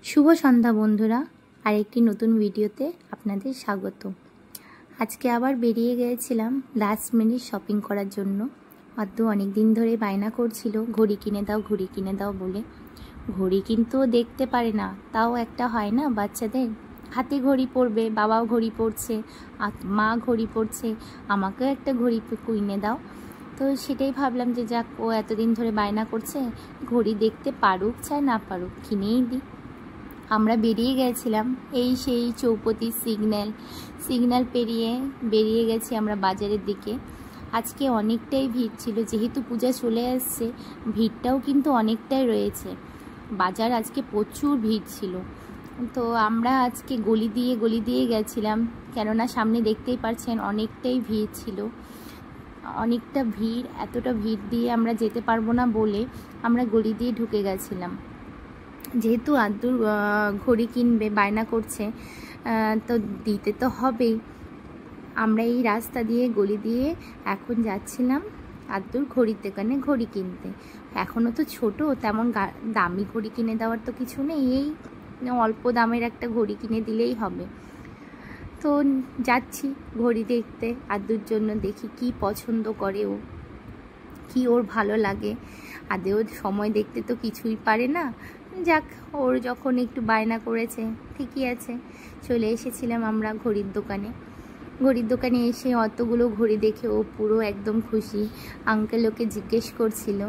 শুভ সন্ধ্যা বন্ধুরা, আরেকটি নতুন ভিডিওতে আপনাদের স্বাগত। আজকে আবার বেরিয়ে গিয়েছিলাম লাস্ট মিনিট শপিং করার জন্য। আদ্দু অনেক দিন ধরে বায়না করছিল ঘড়ি কিনে দাও ঘড়ি কিনে দাও বলে। ঘড়ি কিন্তু দেখতে পারে না, তাও একটা হয় না বাচ্চাদের, হাতে ঘড়ি পরবে, বাবাও ঘড়ি পরছে, মা ঘড়ি পরছে, আমাকেও একটা ঘড়ি কিনে দাও। তো সেটাই ভাবলাম যে যাক, ও এতদিন ধরে বায়না করছে, ঘড়ি দেখতে পারুক চাই না পারুক, কিনেই দিই। আমরা বেরিয়ে গেছিলাম এই সেই চৌপতি সিগন্যাল পেরিয়ে বেরিয়ে গেছি আমরা বাজারের দিকে। আজকে অনেকটাই ভিড় ছিল, যেহেতু পূজা চলে আসছে ভিড়টাও কিন্তু অনেকটাই রয়েছে। বাজার আজকে প্রচুর ভিড় ছিল। তো আমরা আজকে গলি দিয়ে গেছিলাম, কেননা সামনে দেখতেই পাচ্ছেন অনেকটাই ভিড় ছিল, অনেকটা ভিড়। এতটা ভিড় দিয়ে আমরা যেতে পারবো না বলে আমরা গলি দিয়ে ঢুকে গেছিলাম। যেহেতু আদ্দুর ঘড়ি কিনবে বায়না করছে, তো দিতে তো হবেই। আমরা এই রাস্তা দিয়ে গলি দিয়ে এখন যাচ্ছিলাম আদ্দুর ঘড়ির দোকানে ঘড়ি কিনতে। এখনও তো ছোট, তেমন দামি ঘড়ি কিনে দেওয়ার তো কিছু নেই, এই অল্প দামের একটা ঘড়ি কিনে দিলেই হবে। তো যাচ্ছি ঘড়ি দেখতে আদ্দুর জন্য, দেখি কি পছন্দ করে ও, কি ওর ভালো লাগে। আদেও সময় দেখতে তো কিছুই পারে না, যাক ওর যখন একটু বায়না করেছে ঠিকই আছে। চলে এসেছিলাম আমরা ঘড়ির দোকানে এসে অতগুলো ঘড়ি দেখে ও পুরো একদম খুশি। আঙ্কেল ওকে জিজ্ঞেস করছিল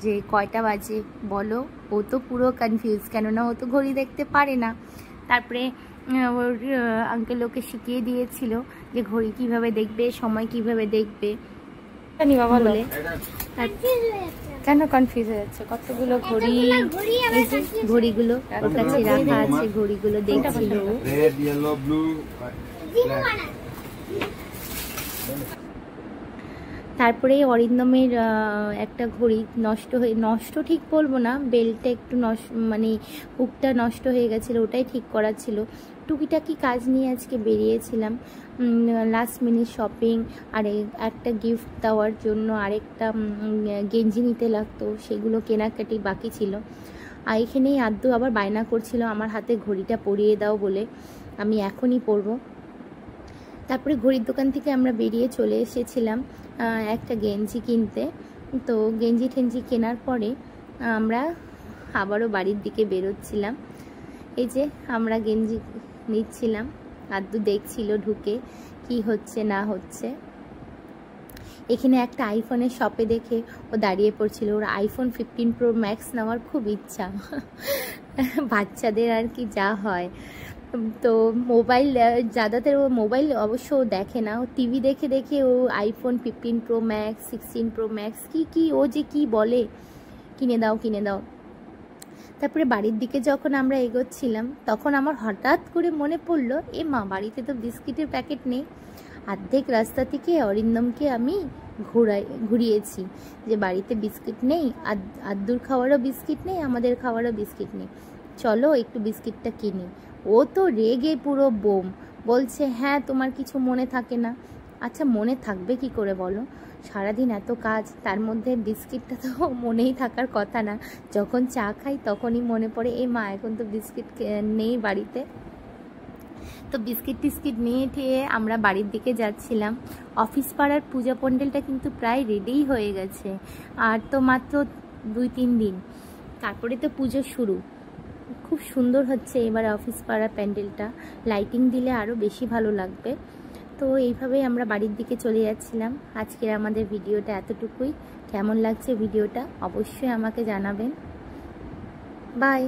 যে কয়টা বাজে বলো, ও তো পুরো কনফিউজ, কেননা ও তো ঘড়ি দেখতে পারে না। তারপরে ওর আঙ্কেল ওকে শিখিয়ে দিয়েছিল যে ঘড়ি কিভাবে দেখবে, সময় কিভাবে দেখবে বলে। কেন কনফিউজ হয়ে যাচ্ছে? কতগুলো ঘড়ি, ঘড়িগুলো ওর কাছে রাখা আছে, ঘড়িগুলো দেখছিল। তারপরে অরিন্দমের একটা ঘড়ি নষ্ট ঠিক বলবো না, বেল্টটা একটু মানে হুকটা নষ্ট হয়ে গেছিলো, ওটাই ঠিক করা ছিল। টুকিটাকি কাজ নিয়ে আজকে বেরিয়েছিলাম, লাস্ট মিনিট শপিং, আর একটা গিফট দেওয়ার জন্য আরেকটা গেঞ্জি নিতে লাগতো, সেগুলো কেনাকাটি বাকি ছিল। আর এখানেই আদ্দু আবার বায়না করছিল আমার হাতে ঘড়িটা পরিয়ে দাও বলে, আমি এখনই পরবো। তারপরে ঘড়ির দোকান থেকে আমরা বেরিয়ে চলে এসেছিলাম একটা গেঞ্জি কিনতে। তো গেঞ্জি টেঞ্জি কেনার পরে আমরা আবারও বাড়ির দিকে বেরোচ্ছিলাম। এই যে আমরা গেঞ্জি নিচ্ছিলাম, আদ্দু দেখছিল ঢুকে কি হচ্ছে না হচ্ছে। এখানে একটা আইফোনের শপে দেখে ও দাঁড়িয়ে পড়ছিল, ওর আইফোন 15 Pro Max নেওয়ার খুব ইচ্ছা। বাচ্চাদের আর কি যা হয়। তো মোবাইল ज़्यादातर ও মোবাইল অবশ্য দেখে না, ও টিভি দেখে ও iPhone 15 Pro Max 16 Pro Max কি ও যে কি বলে, কিনে দাও। তারপরে বাড়ির দিকে যখন আমরা এগোচ্ছিলাম তখন আমার হঠাৎ করে মনে পড়লো, এ মা, বাড়িতে তো বিস্কিটের প্যাকেট নেই। অর্ধেক রাস্তা থেকে অরিন্দমকে আমি ঘুরিয়েছি যে বাড়িতে বিস্কিট নেই, আদ্দুর খাওয়ারও বিস্কিট নেই, আমাদের খাওয়ারও বিস্কিট নেই, চলো একটু বিস্কিটটা কিনি। ও তো রেগে পুরো বোম, বলছে হ্যাঁ তোমার কিছু মনে থাকে না। আচ্ছা মনে থাকবে কি করে বলো, সারাদিন এত কাজ, তার মধ্যে বিস্কিটটা তো মনেই থাকার কথা না। যখন চা খাই তখনই মনে পড়ে, এই মা এখন তো বিস্কিট নেই বাড়িতে। তো বিস্কিট নিয়ে ঠেয়ে আমরা বাড়ির দিকে যাচ্ছিলাম। অফিস পাড়ার পূজা প্যান্ডেলটা কিন্তু প্রায় রেডিই হয়ে গেছে, আর তো মাত্র 2-3 দিন, তারপরে তো পুজো শুরু। খুব সুন্দর হচ্ছে এবার অফিস পাড়ার প্যান্ডেলটা, লাইটিং দিলে আরও বেশি ভালো লাগবে। তো এইভাবেই আমরা বাড়ির দিকে চলে যাচ্ছিলাম। আজকের আমাদের ভিডিওটা এতটুকুই। কেমন লাগছে ভিডিওটা অবশ্যই আমাকে জানাবেন। বাই।